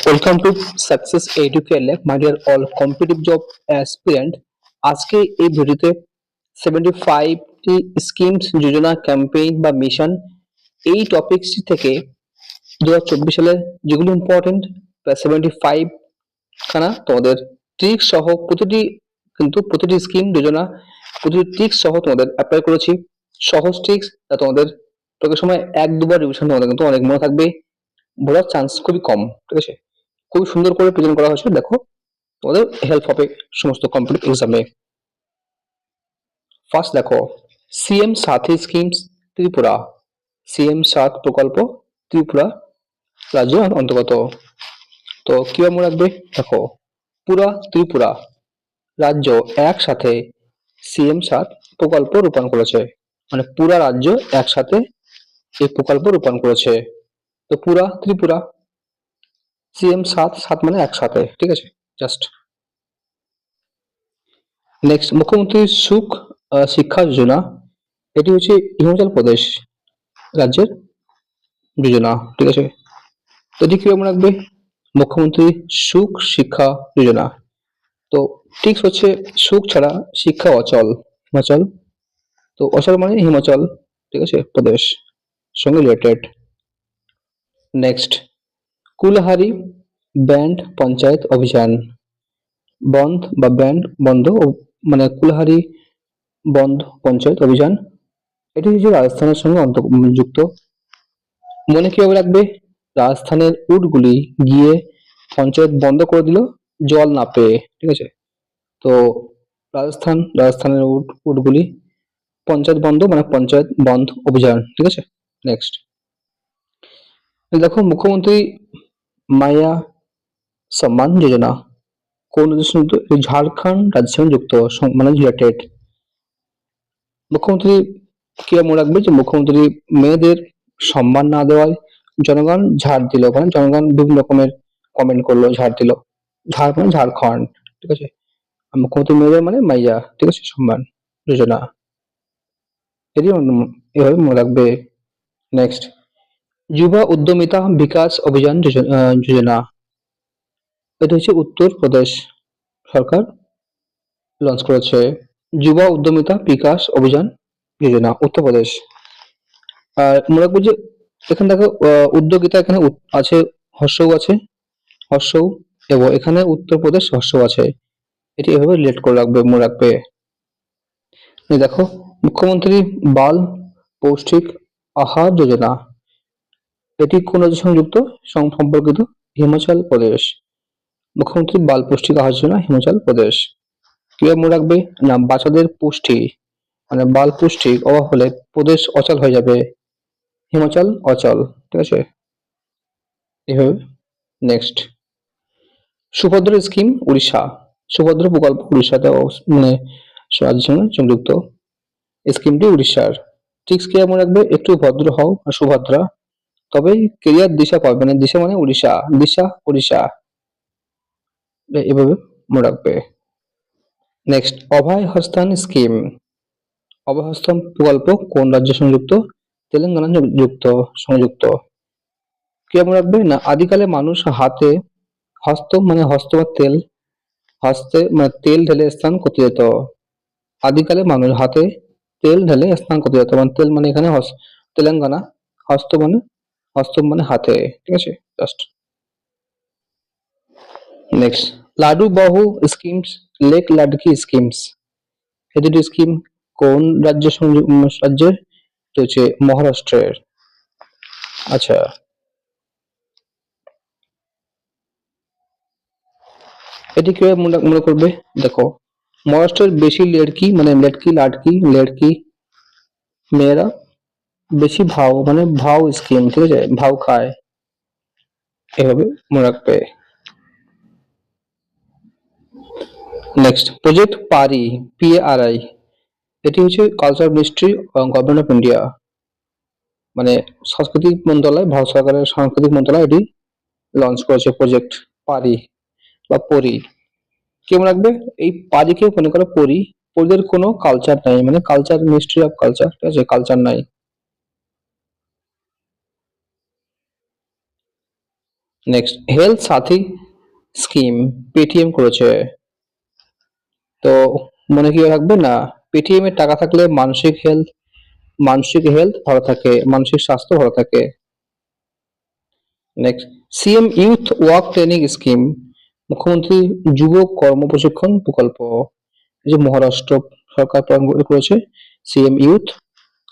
Welcome to success educare lab my dear all competitive job aspirant. আজকে এই ভিডিওতে 75টি schemes যোজনা campaign বা mission এই টপিকসটি থেকে 2024 সালের যেগুলো ইম্পর্টেন্ট প্রায় 75 খানা তোমাদের ট্রিক্স সহ প্রতিটি স্কিম যোজনা প্রতিটি ট্রিক্স সহ তোমাদের অ্যাপ্লাই করেছি। সহজ ট্রিক্স যা তোমাদের প্রত্যেক সময় এক দুবার রিভিশন তোমাদের কিন্তু অনেক মনে থাকবে, ভোলার চান্স খুবই কম। ঠিক আছে, খুবই সুন্দর করে প্রেজেন্ট করা হয়েছে, দেখো তোমাদের হেল্প হবে সমস্ত কম্পিটিটিভ এক্সামে। ফার্স্ট দেখো, সিএম সাথী স্কিমস ত্রিপুরা, সিএম সাথ প্রকল্প ত্রিপুরা রাজ্য অন্তর্গত। তো কিভাবে মনে রাখবে, দেখো পুরা ত্রিপুরা রাজ্য একসাথে সিএম সাথ প্রকল্প রূপায়ণ করেছে, মানে পুরা রাজ্য একসাথে এই প্রকল্প রূপায়ণ করেছে। তো পুরা ত্রিপুরা, সিএম সাথ সাথ মানে একসাথে, ঠিক আছে জাস্ট। নেক্সট, মুখ্যমন্ত্রী সুখ শিক্ষা যোজনা, এটি হচ্ছে হিমাচল প্রদেশ রাজ্যের যোজনা, ঠিক আছে। তো এটি কিভাবে মনে রাখবে, মুখ্যমন্ত্রী সুখ শিক্ষা যোজনা। তো টিক্স হচ্ছে সুখ ছাড়া শিক্ষা অচল, হিমাচল। তো অচল মানে হিমাচল, ঠিক আছে, প্রদেশ সঙ্গে related. Next, Kulhari band panchayat অভিযান, বন্ধ বা ব্যান্ড বন্ধ মানে কুলহারি বন্ধ পঞ্চায়েত অভিযান, এটি হচ্ছে রাজস্থানের সঙ্গে যুক্ত। মনে কিভাবে রাখবে, রাজস্থানের উটগুলি গিয়ে পঞ্চায়েত বন্ধ করে দিল জল না পেয়ে, ঠিক আছে। তো রাজস্থানের উটগুলি পঞ্চায়েত বন্ধ মানে পঞ্চায়েত বন্ধ অভিযান, ঠিক আছে। নেক্সট দেখো, মুখ্যমন্ত্রী মায়া সম্মান যোজনা কোন রাজ্যের সঙ্গে যুক্ত? ঝাড়খণ্ড রাজ্যের সঙ্গে যুক্ত, মানে রিলেটেড। মুখ্যমন্ত্রী কি মনে রাখবে যে মুখ্যমন্ত্রী মেয়েদের সম্মান না দেওয়ায় জনগণ ঝাড় দিল, মানে জনগণ বিভিন্ন রকমের কমেন্ট করলো, ঝাড় দিল। ঝাড় মানে ঝাড়খণ্ড, ঠিক আছে। আর মুখ্যমন্ত্রী মেয়েদের মানে মাইয়া, ঠিক আছে, সম্মান যোজনা, এটি এভাবে মনে রাখবে। নেক্সট, যুবা উদ্যমিতা বিকাশ অভিযান যোজনা, এটা হচ্ছে উত্তর প্রদেশ সরকার লঞ্চ করেছে। যুবা উদ্যমিতা বিকাশ অভিযান যোজনা উত্তরপ্রদেশ। আর মনে রাখবো যে এখানে দেখো উদ্যোগিতা এখানে আছে, হর্ষও আছে, হর্ষও, এবং এখানে উত্তরপ্রদেশ হর্ষও আছে, এটি এভাবে রিলেট করে রাখবে, মনে রাখবে। দেখো, মুখ্যমন্ত্রী বাল পৌষ্টিক আহার যোজনা, এটি কোন রাজ্যের সঙ্গে যুক্ত সম্পর্কিত? হিমাচল প্রদেশ। মুখ্যমন্ত্রী বাল পৌষ্টিক আহার যোজনা হিমাচল প্রদেশ। কিভাবে মনে রাখবে না, বাচ্চাদের পুষ্টি মানে বাল পুষ্টির অভাব হলে প্রদেশ অচল হয়ে যাবে, হিমাচল অচল, ঠিক আছে এভাবে। নেক্সট, সুভদ্র স্কিম উড়িষ্যা, সুভদ্র প্রকল্প উড়িষ্যাতে মানে রাজ্যের সঙ্গে সংযুক্ত, স্কিমটি উড়িষ্যার। ঠিক কিভাবে মনে রাখবে, একটু ভদ্র হও আর সুভদ্রা, তবেই কেরিয়ার দিশা পাবে, মানে দিশা মানে উড়িষ্যা, দিশা উড়িষ্যা, এভাবে মনে রাখবে। নেক্সট, অভয় হস্তান স্কিম, অভয় হস্তান প্রকল্প কোন রাজ্যের সঙ্গে যুক্ত? তেলেঙ্গানা সংযুক্ত। কি মনে রাখবে না, আদিকালে মানুষ হাতে হস্ত বা তেল, হস্তে মানে তেল ঢেলে স্নান করতে যেত। আদিকালে মানুষ হাতে তেল ঢেলে স্নান করতে যেত, মানে তেল মানে এখানে তেলেঙ্গানা, হস্ত মানে হাতে, ঠিক আছে জাস্ট। নেক্সট, লাডু বাহু স্কিমস লেক লাডকি স্কিমস, এই দুটি স্কিম কোন রাজ্যের? এটা হচ্ছে মহারাষ্ট্রের। আচ্ছা, এটি কিভাবে মনে করবে, দেখো মহারাষ্ট্রের বেশি লেড়কি মানে লেড়কি মেয়েরা বেশি ভাও মানে ভাও স্কিম, ঠিক আছে, ভাও খায়, এভাবে মনে রাখবে। নেক্সট, প্রজেক্ট পারি PARI, এটি হচ্ছে culture ministry government of India, মানে সাংস্কৃতিক মন্ত্রণালয়, ভারত সরকারের সাংস্কৃতিক মন্ত্রণালয় এটি লঞ্চ করেছে প্রজেক্ট পারি বা পরি। কি মনে রাখবে, এই পারিকে মনে করো পরি, পরিদের কোনো কালচার নাই, মানে কালচার মিনিস্ট্রি অফ কালচার, ঠিক আছে, কালচার নাই। নেক্সট হেলথ সাথী স্কিম পেটিএম করেছে। তো মনে কি রাখবে না, পেটিএম এর টাকা থাকলে মানসিক হেলথ ভালো থাকে, মানসিক স্বাস্থ্য ভালো থাকে। Next CM youth work training scheme মুখ্যমন্ত্রী যুব কর্ম প্রশিক্ষণ প্রকল্প, এই যে মহারাষ্ট্র সরকার করেছে সিএম ইউথ।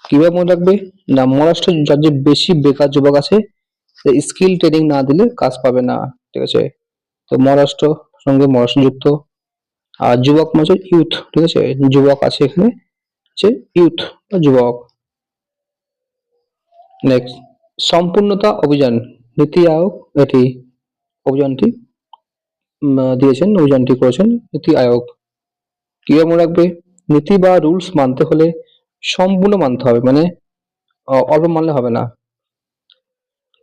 কিভাবে মনে রাখবে না, মহারাষ্ট্রে যার যে বেশি বেকার যুবক আছে স্কিল ট্রেনিং না দিলে কাজ পাবে না, ঠিক আছে। তো মহারাষ্ট্র সঙ্গে মহারাষ্ট্র যুক্ত। আর যুবক মানে ইউথ, ঠিক আছে, যুবক আছে এখানে, হচ্ছে ইউথ বা যুবক। নেক্সট সম্পূর্ণতা অভিযান নীতি আয়োগ এটি অভিযানটি অভিযানটি করেছেন নীতি আয়োগ। কিভাবে মনে রাখবে, নীতি বা রুলস মানতে হলে সম্পূর্ণ মানতে হবে, মানে অল্প মানলে হবে না,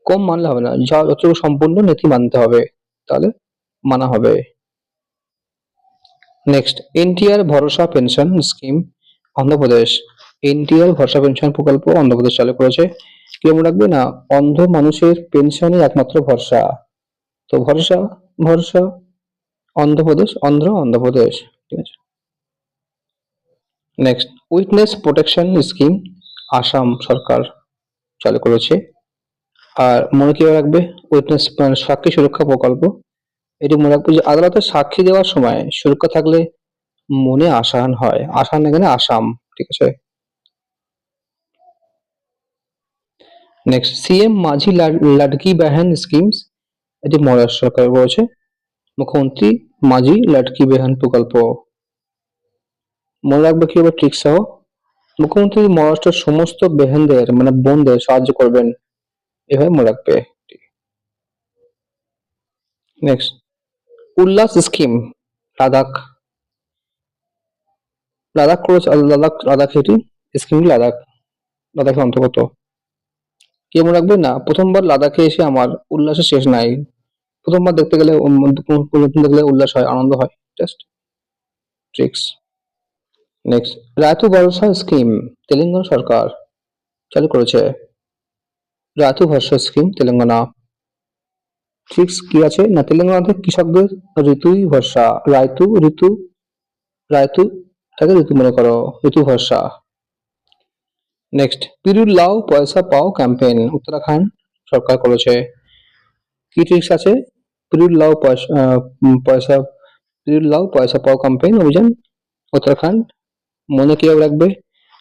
কম মানলে হবে না, যা যতটুকু সম্পূর্ণ নীতি মানতে হবে, তাহলে মানা হবে। নেক্সট এনটিআর ভরসা পেনশন স্কিম অন্ধ্রপ্রদেশ, এনটিআর ভরসা পেনশন প্রকল্প অন্ধ্রপ্রদেশ চালু করেছে। কি মনে রাখবে না, অন্ধ মানুষের পেনশনই একমাত্র ভরসা। তো ভরসা ভরসা অন্ধ্রপ্রদেশ, ঠিক আছে। Next witness protection scheme Assam সরকার চালু করেছে। আর মনে কি রাখবে, উইটনেস মানে সাক্ষী সুরক্ষা প্রকল্প, এটি মনে রাখবে যে আদালতে সাক্ষী দেওয়ার সময় সুরক্ষা থাকলে মনে আসান হয়, আসান এখানে আসাম, ঠিক আছে। নেক্সট সিএম মাঝি লাডকি বাহন স্কিমস, এটি মহারাষ্ট্র সরকার করেছে, মুখ্যমন্ত্রী মাঝি লাডকি বাহন প্রকল্প। মনে রাখবে কি এবার ট্রিক সহ, মুখ্যমন্ত্রী মহারাষ্ট্রের সমস্ত বেহেনদের মানে বোনদের সাহায্য করবেন, এভাবে মনে রাখবে। নেক্সট উল্লাস স্কিম লাদাখ, লাদাখ করেছে, লাদাখ এটি স্কিমটি লাদাখের অন্তর্গত। কি মনে রাখবে না, প্রথমবার লাদাখে এসে আমার উল্লাসের শেষ নাই। প্রথমবার দেখতে গেলে দেখলে উল্লাস হয়, আনন্দ হয়, জাস্ট ট্রিক্স। নেক্সট রায়তু ভরসা স্কিম তেলেঙ্গানা সরকার চালু করেছে, রায়তু ভরসা স্কিম তেলেঙ্গানা। ট্রিক্স কি আছে না, তেলেঙ্গানাতে কৃষকদের ঋতুই ভরসা, রায়তু তাকে ঋতু মনে করো, ঋতু ভরসা। নেক্সট পিরুল লাও পয়সা পাও ক্যাম্পেইন উত্তরাখণ্ড সরকার করেছে। কি ট্রিক্স আছে, পিরুল লাও পয়সা পিরুল লাও পয়সা পাও ক্যাম্পেইন অভিযান উত্তরাখণ্ড। মনে কি রাখবে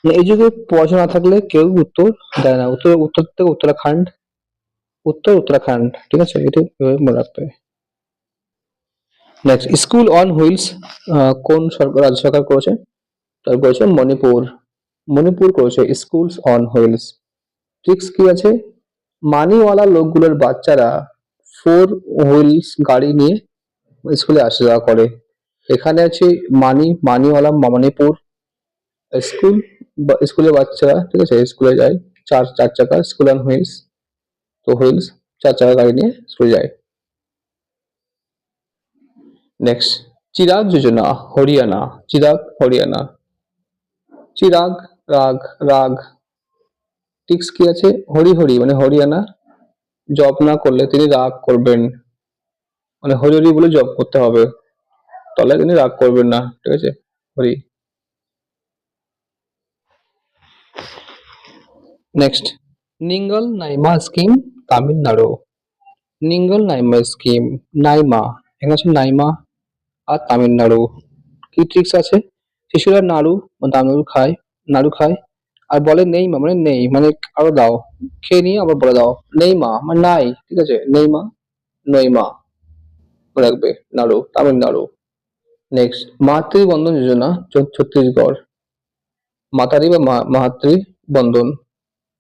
না, এই যুগে পয়সা না থাকলে কেউ উত্তর দেয় না, উত্তর থেকে উত্তরাখণ্ড, ঠিক আছে, এটা মনে রাখবে। নেক্সট স্কুল অন হুইলস কোন সরকার রাজ্য সরকার করেছে, তার করেছে মণিপুর করেছে স্কুলস অন হুইলস। ট্রিক্স কি আছে, মানিওয়ালা লোকগুলোর বাচ্চারা 4 হুইলস গাড়ি নিয়ে স্কুলে আসা যাওয়া করে। এখানে আছে মানিওয়ালা মণিপুর স্কুল, স্কুলের বাচ্চারা, ঠিক আছে, স্কুলে যায় চার চাকা স্কুল অন হুইলস। তো হুইলস 4 চাকা গাড়ি নিয়ে স্কুলে যায়। নেক্সট চিরাগ যোজনা হরিয়ানা, চিরাগ রাগ। টিক্স কি আছে, হরি মানে হরিয়ানা জব না করলে তিনি রাগ করবেন, মানে হরি বলে জব করতে হবে, তাহলে তিনি রাগ করবেন না, ঠিক আছে, হরি। নেক্সট নিঙ্গল নাইমা স্কিম তামিলনাড়ু, নিঙ্গল নাইমা স্কিম নাইমা, এখানে আছে নাইমা আর তামিলনাড়ু। কি ট্রিক্স আছে, শিশুরা নাড়ু খায় আর বলে নেই মা মানে নেই, মানে আরো দাও, খেয়ে নিয়ে আবার বলে দাও নেই মা মানে নাই, ঠিক আছে, নেই মা নইমা মনে রাখবে, তামিলনাড়ু। নেক্সট মাতৃ বন্ধন যোজনা ছত্তিশগড়, মাতারি বা মাতৃ বন্ধন,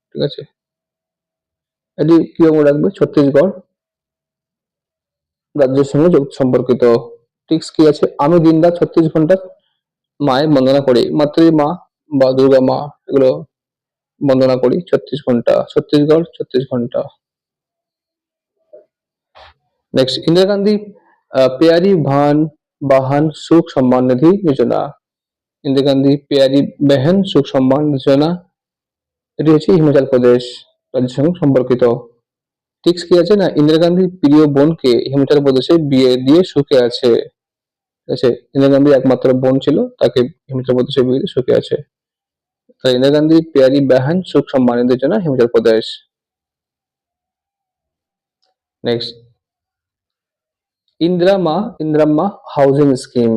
ঠিক আছে, এটি কি মনে রাখবে, ছত্তিশগড় রাজ্যের সঙ্গে সম্পর্কিত। ট্রিক্স কি আছে, আমি দিনরাত 36 ঘন্টা মায়ের বন্দনা করি, মা বা দুর্গা মা এগুলো বন্দনা করি 36 ঘন্টা, ছত্তিশগড় 36 ঘন্টা। নেক্সট ইন্দিরা গান্ধী পেয়ারি বাহান সুখ সম্মান নিধি যোজনা, ইন্দিরা গান্ধী পেয়ারি বেহেন সুখ সম্মান যোজনা, এটি হচ্ছে হিমাচল প্রদেশ রাজ্যের সঙ্গে সম্পর্কিত। ঠিক কি আছে না, ইন্দিরা গান্ধীর প্রিয় বোনকে হিমাচল প্রদেশে বিয়ে দিয়ে সুখে আছে। ঠিক আছে, ইন্দিরা গান্ধীর একমাত্র বোন ছিল, তাকে হিমাচল প্রদেশে বিয়ে দিয়ে সুখে আছে। তাই ইন্দিরা গান্ধী প্যারি বাহন সুখ সম্মানিতের জন্য Himachal Pradesh. Next, ইন্দিরাম্মা housing scheme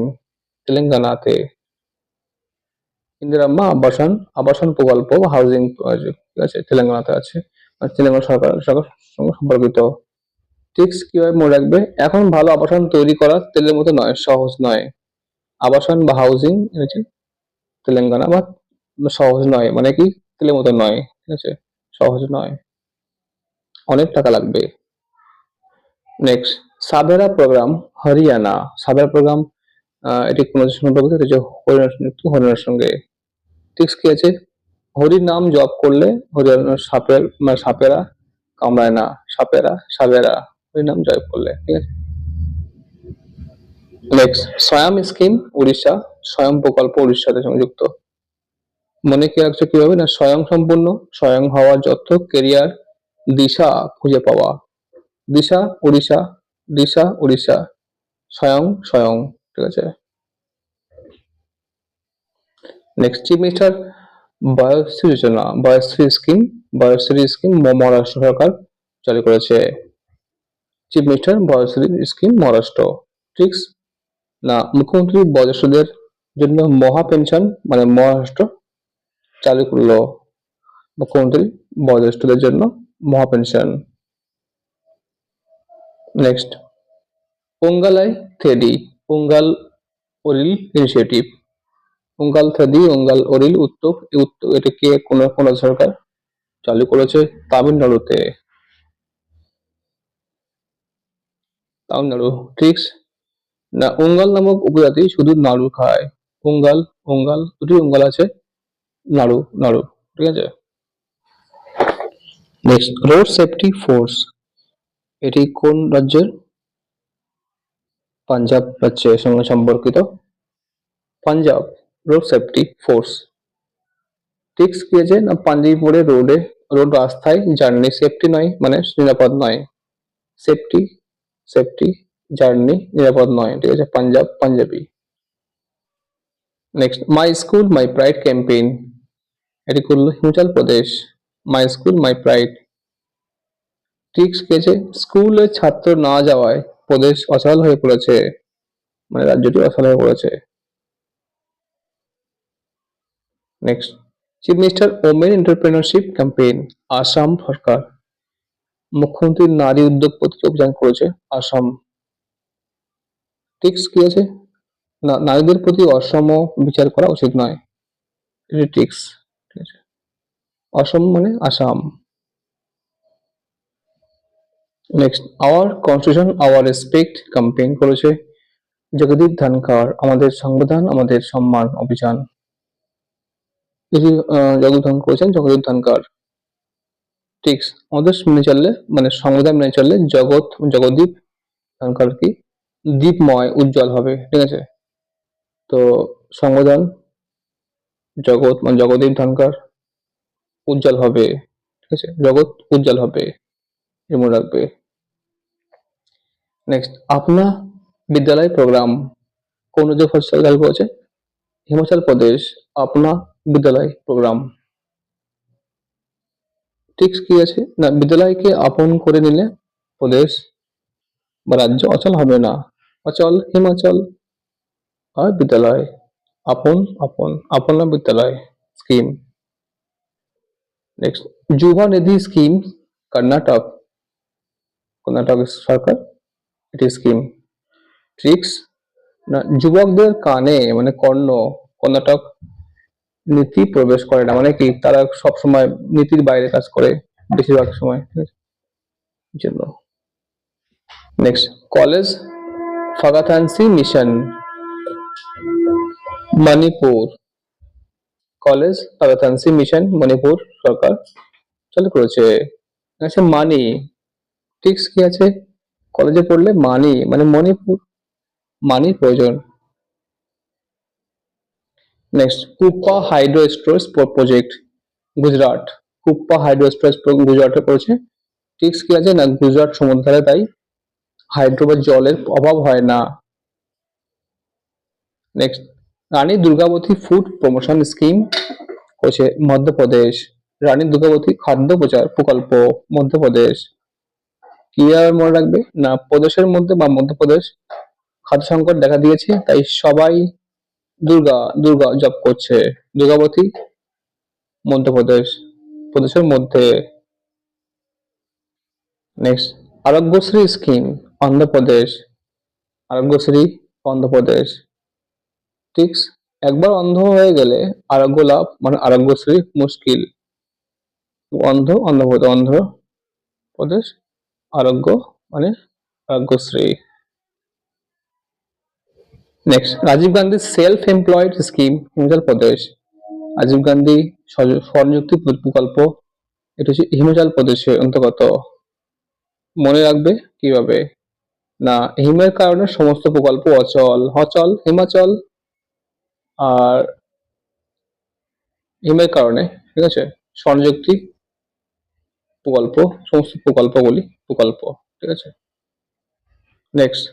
তেলেঙ্গানাতে। ইন্দিরাম্মা আবাসন প্রকল্প হাউজিং প্রজেক্ট, ঠিক আছে, তেলেঙ্গানাতে আছে, তেলেঙ্গানা সরকার সঙ্গে সম্পর্কিত। টিক্স কিভাবে মনে রাখবে, এখন ভালো আবাসন তৈরি করা তেলের মতো নয়, সহজ নয়। আবাসন বা হাউজিং হচ্ছে তেলেঙ্গানা বা সহজ নয়, মানে কি তেলের মতো নয়, ঠিক আছে, সহজ নয়, অনেক টাকা লাগবে। নেক্সট, সাবেরা প্রোগ্রাম হরিয়ানা। সাবেরা প্রোগ্রাম এটি কোন সম্পর্কিত, হরিয়ানার সঙ্গে। টিক্স কি আছে, হরির নাম জপ করলে হরিয়ানার সাপেরা কামড়ায় না, সাবেরা হরির নাম জপ করলে, ঠিক আছে। নেক্সট, স্বয়ং স্কিম উড়িষ্যা, স্বয়ং প্রকল্প উড়িষ্যাতে সংযুক্ত। মনে কি রাখছো কিভাবে না, স্বয়ং সম্পূর্ণ, স্বয়ং হওয়া, যত কেরিয়ার, দিশা খুঁজে পাওয়া, দিশা উড়িষ্যা, স্বয়ং, ঠিক আছে। Next, chief minister Vayoshri scheme Maharashtra সরকার চালু করেছে। Chief minister Vayoshri scheme Maharashtra. Tricks না, মুখ্যমন্ত্রী বয়োজ্যেষ্ঠদের জন্য মহা পেনশন মানে মহারাষ্ট্র চালু করলো, মুখ্যমন্ত্রী বয়োজ্যেষ্ঠদের জন্য মহা পেনশন। নেক্সট, পোঙ্গালাই থেডি পোঙ্গাল ওরিল ইনিশিয়েটিভ। পোঙ্গাল ওরিল উদ্যোগ, এটা কে কোন সরকার চালু করেছে, তামিলনাড়ুতে। ট্রিক্স না, উঙ্গাল নামক উপজাতি শুধু নাড়ু খায়। দুটি উঙ্গাল আছে, নাড়ু, ঠিক আছে। নেক্সট, রোড সেফটি ফোর্স, এটি কোন রাজ্যের, পাঞ্জাব রাজ্যের সঙ্গে সম্পর্কিত। Punjab road safety force. Tricks কি আছে না, পাঞ্জাবিপুরে রোড রাস্তায় জার্নি সেফটি নয়, মানে নিরাপদ নয়, সেফটি জার্নি নিরাপদ নয়, ঠিক আছে, Punjabi. Next, my school my pride campaign, এটি করলো Himachal Pradesh, my school my pride. Tricks কি আছে, স্কুলে ছাত্র না যাওয়ায় প্রদেশ অচল হয়ে পড়েছে, মানে রাজ্যটি অচল হয়ে পড়েছে। Next, chief minister women entrepreneurship campaign, Assam সরকার। মুখ্যমন্ত্রী নারী উদ্যোগপতি অভিযান করেছে, আসাম। টিক্স কি আছে না, নারীদের প্রতি অসম বিচার করা উচিত নয়, এটি টিক্স, ঠিক আছে, অসম মানে Assam. Next, our constitution our respect campaign করেছে জগদীপ ধনখড়, আমাদের সংবিধান আমাদের সম্মান অভিযান। এটি জগদীপ ধনখড়। টিক্স, আমাদের মেনে চললে মানে সংবিধান মেনে চললে জগদীপ ধনখড় কি দীপময় উজ্জ্বল হবে, ঠিক আছে। তো সংবিধান জগদীপ ধনখড় উজ্জ্বল হবে, ঠিক আছে, জগৎ উজ্জ্বল হবে, মনে রাখবে। নেক্সট, আপনা বিদ্যালয় প্রোগ্রাম কোন রাজ্য চালু করেছে, হিমাচল প্রদেশ, আপনা বিদ্যালয় প্রোগ্রাম। টিক্স কি আছে না, বিদ্যালয়কে আপন করে নিলে প্রদেশ বা রাজ্য অচল হবে না, অচল হিমাচল আর বিদ্যালয়, আপনা বিদ্যালয় স্কিম। নেক্সট, যুবা নিধি স্কিম কর্ণাটক সরকার এটি স্কিম। ট্রিক্স না, যুবকদের কানে মানে কর্ণাটক নীতি প্রবেশ করে না, মানে কি তারা সব সময় নীতির বাইরে কাজ করে বেশিরভাগ সময়, ঠিক আছে, জন্য। Next, college Fagathansi mission Manipur, college Fagathansi mission Manipur সরকার চালু করেছে। আচ্ছা, মানি। টিক্স কি আছে, কলেজে পড়লে মানি মানে মণিপুর, মানি প্রয়োজন। Next, Kuppa hydro storage project Gujarat, Kuppa hydro storage গুজরাটে করেছে, ট্রিক্স কি আছে না, গুজরাট সমুদ্রে তাই হাইড্রো বা জলের অভাব হয় না। নেক্সট, রানী দুর্গাবতী ফুড প্রমোশন স্কিম হচ্ছে মধ্যপ্রদেশ। রানী দুর্গাবতী খাদ্য প্রচার প্রকল্প মধ্যপ্রদেশ। কি আর মনে রাখবে না, প্রদেশের মধ্যে বা মধ্যপ্রদেশ খাদ্য সংকট দেখা দিয়েছে, তাই সবাই দুর্গা দুর্গা জপ করছে। দুর্গাবতী মধ্যপ্রদেশ, প্রদেশের মধ্যে। Next, Arogyashri scheme Andhra Pradesh. আরোগ্যশ্রী অন্ধ্রপ্রদেশ। ঠিক, একবার অন্ধ হয়ে গেলে আরোগ্য লাভ মানে আরোগ্যশ্রী মুশকিল। অন্ধ্রপ্রদেশ, অন্ধ্রপ্রদেশ আরোগ্য মানে Arogyashri. Next, Rajiv Gandhi self employed scheme Himachal Pradesh. Rajiv Gandhi স্বনিযুক্তি প্রকল্প, এটা হচ্ছে হিমাচল প্রদেশের অন্তর্গত। মনে রাখবে কিভাবে না, হিমের কারণে সমস্ত প্রকল্প অচল। অচল হিমাচল, আর হিমের কারণে, ঠিক আছে, স্বনিযুক্তি প্রকল্প, সমস্ত প্রকল্পগুলি প্রকল্প, ঠিক আছে। নেক্সট,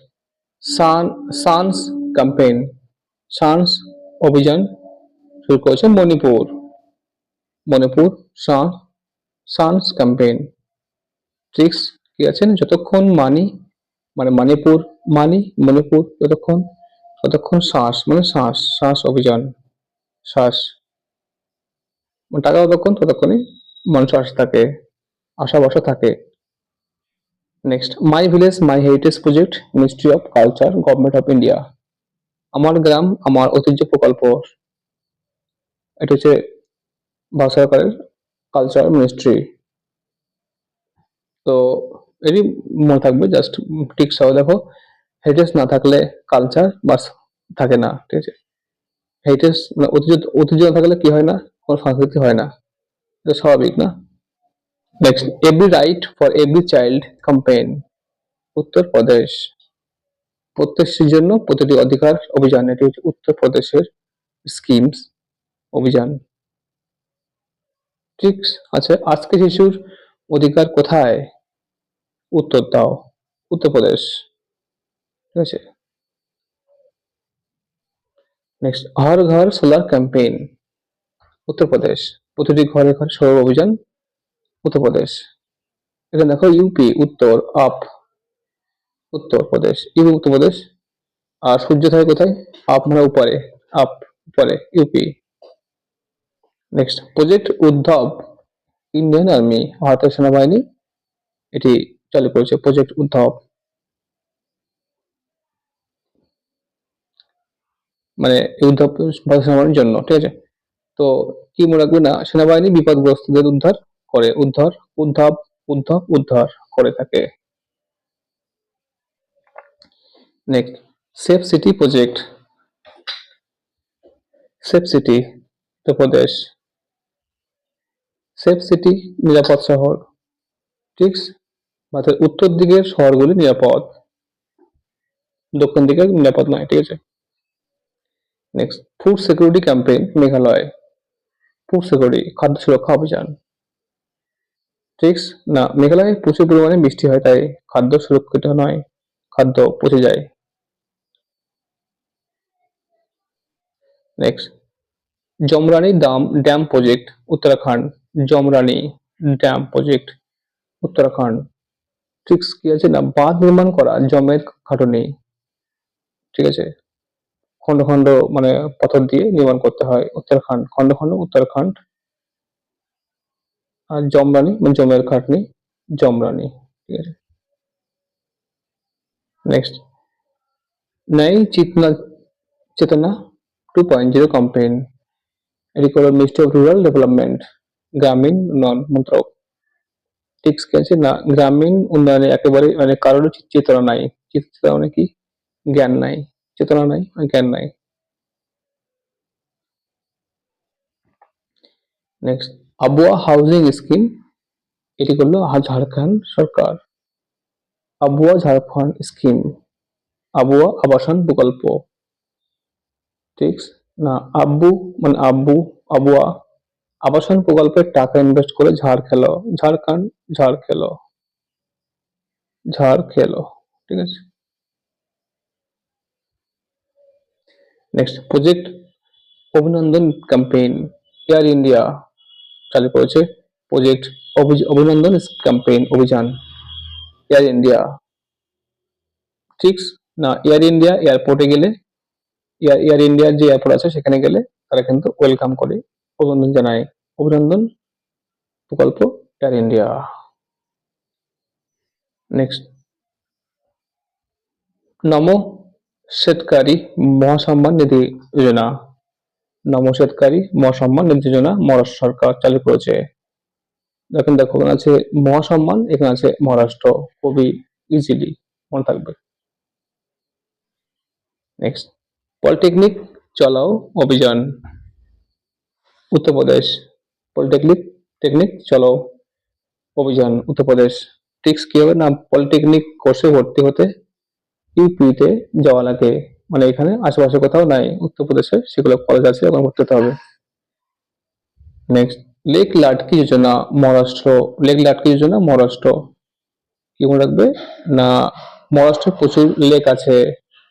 সানস ক্যাম্পেইন, সানস অভিযান শুরু করেছে মণিপুর। মণিপুর সানস ক্যাম্পেইন। ট্রিক্স কি আছে, যতক্ষণ মানি মানে মণিপুর যতক্ষণ, ততক্ষণ শ্বাস মানে শ্বাস অভিযান, শ্বাস টাকা ততক্ষণই মানুষ আশা বসা থাকে। Next, my village my heritage project, ministry of culture, government of India. আমার গ্রাম আমার ঐতিহ্য প্রকল্প, এটা হচ্ছে ভারত সরকারের কালচার মিনিস্ট্রি। তো এরই মনে থাকবে, জাস্ট টিক্স সহ দেখো, হেরিটেজ না থাকলে কালচার বাস থাকে না, ঠিক আছে। হেরিটেজ মানে ঐতিহ্য না থাকলে কি হয় না, কোনো সংস্কৃতি হয় না, এটা স্বাভাবিক না। Next, every right for every child campaign Uttar Pradesh. প্রত্যেকের জন্য প্রতিটি অধিকার অভিযান, এটি হচ্ছে উত্তরপ্রদেশের স্কিমস অভিযান। ঠিক আছে, আজকে শিশুর অধিকার কোথায়, উত্তর দাও। উত্তরপ্রদেশ, ঠিক আছে। নেক্সট, হর ঘর সোলার ক্যাম্পেইন উত্তরপ্রদেশ। প্রতিটি ঘরে ঘরে সৌর অভিযান উত্তরপ্রদেশ। এখানে দেখো ইউপি উত্তর আপ, উত্তরপ্রদেশ উত্তরপ্রদেশ। আর সূর্য থাকে কোথায়, আপ মানে উপরে, আপ উপরে UP. Next, project Uddhav Indian army, ভারতের সেনাবাহিনী এটি চালু করেছে, প্রজেক্ট উদ্ধব মানে উদ্ধব ভারতের সেনাবাহিনীর জন্য, ঠিক আছে। তো কি মনে রাখবে না, সেনাবাহিনী বিপদগ্রস্তদের উদ্ধার করে, উদ্ধার করে থাকে। Next, safe city project, safe city Uttar Pradesh. Safe city নিরাপদ শহর, ঠিক, ভারতের উত্তর দিকের শহরগুলি নিরাপদ, দক্ষিণ দিকে নিরাপদ নয়, ঠিক আছে। Next, food security campaign Meghalaya. Food security খাদ্য সুরক্ষা অভিযান। ঠিক না, মেঘালয়ে প্রচুর পরিমাণে বৃষ্টি হয়, তাই খাদ্য সুরক্ষিত নয়, খাদ্য পচে যায়। Next, Jamrani dam project Uttarakhand. Jamrani dam project Uttarakhand. Tricks কি আছে না, বাঁধ নির্মাণ করা জমের খাটুনি, ঠিক আছে। খন্ড খন্ড মানে পাথর দিয়ে নির্মাণ করতে হয়, উত্তরাখণ্ড খন্ড খন্ড উত্তরাখণ্ড। আর জমরানি মানে জমের খাটনি, জমরানি, ঠিক আছে। নেক্সট, নই চেতনা 2.0 ক্যাম্পেইন, এটি করলো মিনিস্ট্রি অফ রুরাল ডেভেলপমেন্ট, গ্রামীণ উন্নয়ন মন্ত্রক। ঠিক আছে না, গ্রামীণ উন্নয়নে একেবারে মানে কারোর চেতনা নাই, চেতনা মানে কি, জ্ঞান নাই, চেতনা নাই জ্ঞান নাই। নেক্সট, আবুয়া হাউজিং স্কিম, এটি করলো ঝাড়খণ্ড সরকার। আবুয়া ঝাড়খণ্ড স্কিম, আবুয়া আবাসন প্রকল্প। ঠিক না, আবুয়া আবাসন প্রকল্পের টাকা ইনভেস্ট করে ঝাড়খণ্ড ঝাড় খেলো, ঠিক আছে। নেক্সট প্রজেক্ট অভিনন্দন ক্যাম্পেইন এয়ার ইন্ডিয়া চালু করেছে। প্রজেক্ট অভিনন্দন ক্যাম্পেইন অভিযান এয়ার ইন্ডিয়া, ঠিক না? এয়ার ইন্ডিয়া এয়ারপোর্টে গেলে, এয়ার ইন্ডিয়ার যে এয়ারপোর্ট আছে সেখানে গেলে তারা কিন্তু ওয়েলকাম করে, অভিনন্দন জানায়। অভিনন্দন প্রকল্প এয়ার ইন্ডিয়া। নেক্সট নমো शेतकरी মহাসম্মান নিধি যোজনা, নমো शेतकरी মহাসম্মান নিধি যোজনা মহারাষ্ট্র সরকার চালু করেছে। দেখুন দেখো, এখানে আছে মহাসম্মান, এখানে আছে মহারাষ্ট্র, খুবই ইজিলি মনে থাকবে। নেক্সট পলিটেকনিক চালাও অভিযান উত্তরপ্রদেশ, পলিটেকনিক টেকনিক চালাও অভিযান উত্তরপ্রদেশ। ট্রিক্স কি হবে না, পলিটেকনিক কোর্সে ভর্তি হতে ইউপিতে যাওয়া লাগে, মানে এখানে আশেপাশে কোথাও নাই উত্তরপ্রদেশে সেগুলো কলেজ আছে, ওখানে ভর্তি হতে হবে। নেক্সট লেক লাটকি যোজনা মহারাষ্ট্র, লেক লাটকি যোজনা মহারাষ্ট্র কি মনে রাখবে না, মহারাষ্ট্রে প্রচুর লেক আছে,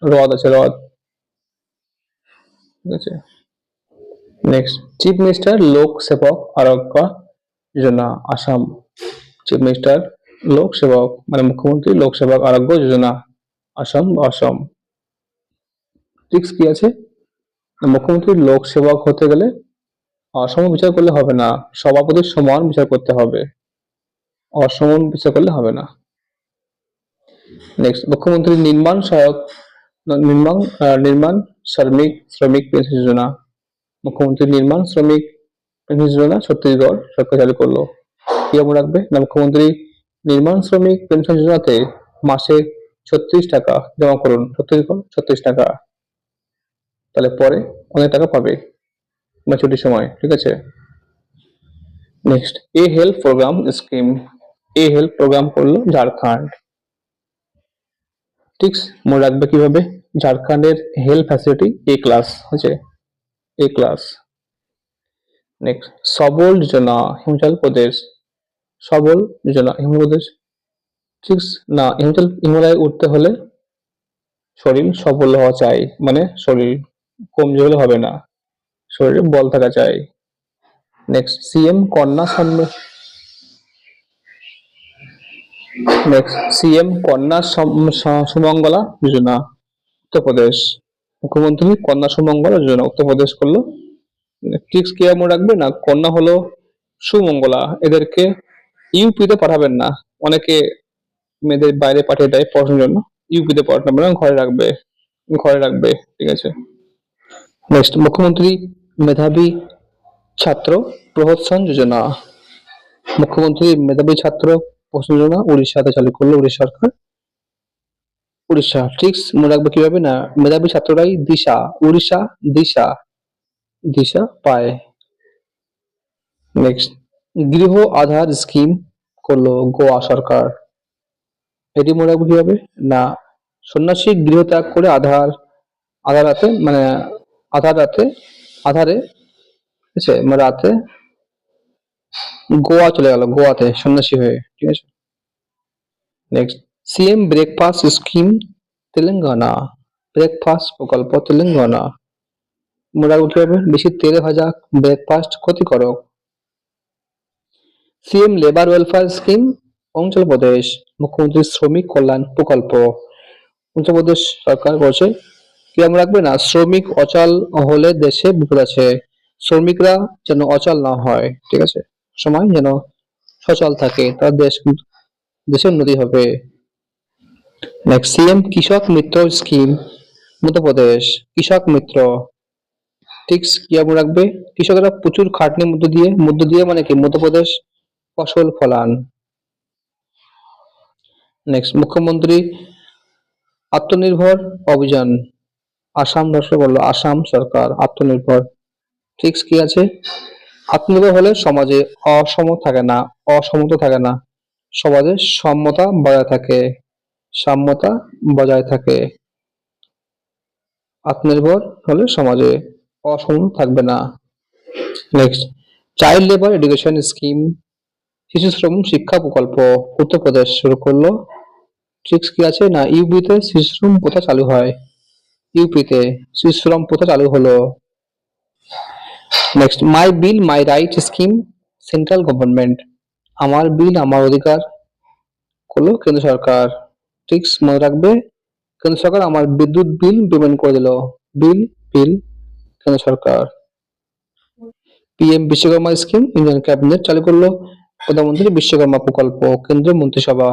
হ্রদ আছে, হ্রদ, ঠিক আছে। নেক্সট চিফ মিনিস্টার লোক সেবক আরোগ্য যোজনা আসাম, চিফ মিনিস্টার লোক সেবক মানে মুখ্যমন্ত্রী লোক সেবক আরোগ্য যোজনা আসাম, আসাম। ট্রিক্স কি আছে, মুখ্যমন্ত্রী লোক সেবক হতে গেলে অসম বিচার করলে হবে না, সভাপতির সমান বিচার করতে হবে, অসমান বিচার করলে হবে না। নেক্সট মুখ্যমন্ত্রী নির্মাণ সহায়ক নির্মাণ নির্মাণ শ্রমিক পেনশন যোজনা, মুখ্যমন্ত্রী নির্মাণ শ্রমিক পেনশন যোজনা ছত্তিশগড় সরকার চালু করলো। কি মনে রাখবে না, মুখ্যমন্ত্রী নির্মাণ শ্রমিক পেনশন যোজনাতে মাসে 36 টাকা জমা করুন, 36 টাকা, তাহলে পরে অনেক টাকা পাবে ম্যাচুরিটির সময়, ঠিক আছে। নেক্সট এ হেল্প প্রোগ্রাম স্কিম, এ হেল্প প্রোগ্রাম করলো ঝাড়খণ্ড। ঠিক মনে রাখবে কিভাবে, ঝাড়খণ্ডের হেলথ ফ্যাসিলিটি এ ক্লাস হচ্ছে, এ ক্লাস। নেক্সট সবল যোজনা হিমাচল প্রদেশ, সবল যোজনা হিমাচল প্রদেশ, ঠিক না, হিমালয়ে উঠতে হলে শরীর সবল হওয়া চাই, মানে শরীর কমজোর হলে হবে না, শরীরে বল থাকা চাই। নেক্সট সিএম কন্যা নেক্সট সিএম কন্যা সুমঙ্গলা যোজনা উত্তরপ্রদেশ, মুখ্যমন্ত্রী কন্যা সুমঙ্গলা যোজনা উত্তরপ্রদেশ করলো। ট্রিক্স কি মনে রাখবে না, কন্যা হলো সুমঙ্গলা, এদেরকে ইউপিতে পাঠাবেন না, অনেকে মেয়েদের বাইরে পাঠিয়ে দেয় পড়াশোনার জন্য, ইউপিতে পাঠাবে না, ঘরে রাখবে, ঘরে রাখবে, ঠিক আছে। নেক্সট মুখ্যমন্ত্রী মেধাবী ছাত্র প্রহৎসন যোজনা, মুখ্যমন্ত্রী মেধাবী ছাত্র প্রহৎসন যোজনা উড়িষ্যাতে চালু করলো উড়িষ্যা সরকার, উড়িষ্যা। ট্রিক্স মনে রাখবে কিভাবে না, মেধাবী ছাত্ররাই দিশা, উড়িষ্যা দিশা, দিশা পায়। নেক্সট গৃহ আধার স্কিম করলো গোয়া সরকার, এটি মনে রাখবে কিভাবে না, সন্ন্যাসী গৃহত্যাগ করে আধার রাতে মানে আধারে, ঠিক আছে, মানে রাতে গোয়া চলে গেল, গোয়াতে সন্ন্যাসী হয়ে, ঠিক আছে। Next CM breakfast scheme Telangana, breakfast প্রকল্প তেলেঙ্গানা মনে রাখবে কিভাবে, বেশি তেলে ভাজা ব্রেকফাস্ট ক্ষতিকারক। CM labour welfare scheme Arunachal Pradesh, মুখ্যমন্ত্রী শ্রমিক কল্যাণ প্রকল্প অরুণাচল প্রদেশ সরকার করছে। কি মনে রাখবে না, শ্রমিক অচল হলে দেশে বিপদ আছে, শ্রমিকরা যেন অচল না হয়, ঠিক আছে, সময় যেন সচল থাকে, তার দেশের উন্নতি হবে। নেক্সট সিএম কৃষক মিত্র স্কিম মধ্যপ্রদেশ, কৃষক মিত্র। ঠিক কি মনে রাখবে, কৃষকরা প্রচুর খাটনির মধ্য দিয়ে মানে কি মধ্যপ্রদেশ ফসল ফলান। নেক্সট মুখ্যমন্ত্রী আত্মনির্ভর অভিযান আসাম রাষ্ট্র বললো, আসাম সরকার আত্মনির্ভর। ঠিক কি আছে, আত্মনির্ভর হলে সমাজে অসমতা থাকে না, সমাজে সাম্যতা বজায় থাকে, সাম্যতা বজায় থাকে, আত্মনির্ভর হলে সমাজে অসমতা থাকবে না। Next child labour education scheme, শিশু শ্রম শিক্ষা প্রকল্প উত্তরপ্রদেশ শুরু করলো, ট্রিক্স কি আছে না, ইউপিতে শিশুশ্রম প্রথা চালু হয়, ইউপিতে শিশুশ্রম প্রথা চালু হলো। Next, my bill my right scheme central government, আমার বিল আমার অধিকার করলো কেন্দ্র সরকার। ট্রিক্স মনে রাখবে, কেন্দ্র সরকার আমার বিদ্যুৎ বিল পেমেন্ট করে দিল, বিল বিল কেন্দ্র সরকার। PM Vishwakarma scheme Indian cabinet চালু করলো, প্রধানমন্ত্রী বিশ্বকর্মা প্রকল্প কেন্দ্রীয় মন্ত্রিসভা।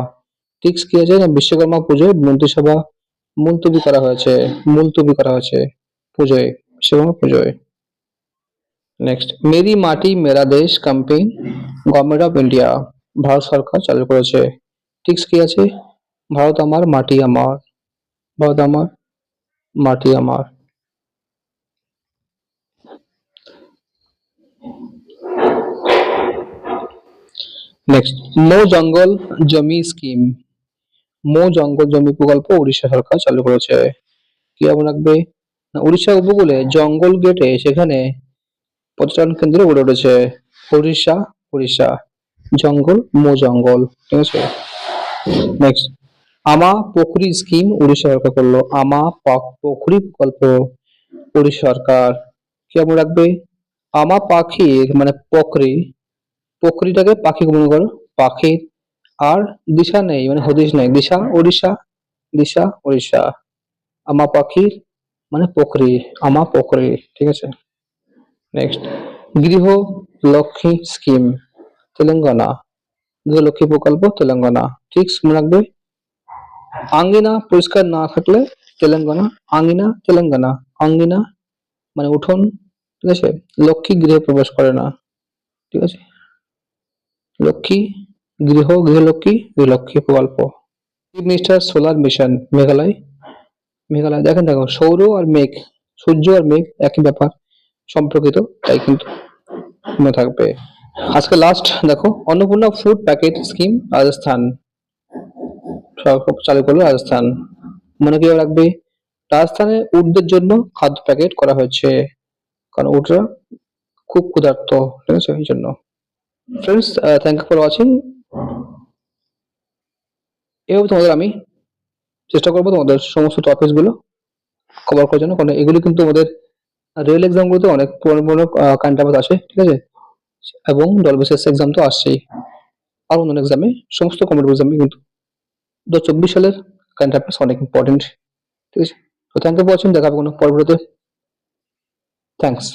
ট্রিক্স কি আছে না, বিশ্বকর্মা পুজোয় মন্ত্রিসভা মুলতবি করা হয়েছে, মুলতবি করা হয়েছে পুজোয়, বিশ্বকর্মা পুজোয়। Next, Mary Mati Mera Desh campaign government of India, Bharat সরকার চালু করেছে। ট্রিক্স কি আছে, ভারত আমার মাটি আমার, ভারত আমার মাটি আমার। নেক্সট, নো জঙ্গল জমি স্কিম, মো জঙ্গল জমি প্রকল্প উড়িষ্যা সরকার চালু করেছে। কি মনে রাখবে না, উড়িষ্যা উপকূলে জঙ্গল কেটে সেখানে পর্যটন কেন্দ্র গড়ে উঠেছে, উড়িষ্যা উড়িষ্যা জঙ্গল, মো জঙ্গল, ঠিক আছে। নেক্সট, আমা পোখরি স্কিম উড়িষ্যা সরকার করলো, আমা পোখরি প্রকল্প উড়িষ্যা সরকার। কি মনে রাখবে, আমা পাখির মানে পোখরি, পোখরিটাকে পাখি মনে করো, পাখির আর দিশা নেই মানে হদিশ নেই, দিশা উড়িষ্যা, দিশা উড়িষ্যা। আমা পাখির মানে পোখরি, আমা পোখরি, ঠিক আছে। নেক্সট, গৃহ লক্ষ্মী স্কিম তেলেঙ্গানা, গৃহ লক্ষ্মী প্রকল্প তেলেঙ্গানা। ঠিক মনে রাখবে, আঙ্গিনা পরিষ্কার না থাকলে তেলেঙ্গানা, আঙ্গিনা তেলেঙ্গানা, আঙ্গিনা মানে উঠোন, ঠিক আছে। লক্ষ্মী গৃহে প্রবেশ করে না, ঠিক আছে। লক্ষ্মী গৃহলক্ষ্মী গৃহলক্ষ্মী প্রকল্প। Chief minister solar mission Meghalaya, Meghalaya দেখেন, দেখো সৌর আর মেঘ, সূর্য আর মেঘ একই ব্যাপার সম্পর্কিত, তাই কিন্তু মনে থাকবে। আজকে লাস্ট দেখো, Annapurna food packet scheme Rajasthan সরকার চালু করলো, রাজস্থান মনে কি রাখবে, রাজস্থানে উটদের জন্য খাদ্য প্যাকেট করা হয়েছে, কারণ উটরা খুব ক্ষুধার্ত, ঠিক আছে, এই জন্য। Friends, thank you for watching. এভাবে তোমাদের আমি চেষ্টা করবো তোমাদের সমস্ত টপিকস গুলো কভার করার জন্য, কারণ এগুলো কিন্তু আমাদের রিয়েল এক্সাম গুলোতে অনেক পুরনো পুরনো কারেন্ট অ্যাফেয়ার্স আসে, ঠিক আছে, এবং ডলবিসিএস এক্সাম তো আসছেই, আর অন্যান্য এক্সামে সমস্ত কম্পিটিটিভ এক্সামে কিন্তু 2024 সালের কারেন্ট অ্যাফেয়ার্স অনেক ইম্পর্টেন্ট, ঠিক আছে। তো থ্যাংক ইউ ফর ওয়াচিং, দেখা হবে কোনো পরবর্তীতে। থ্যাংকস।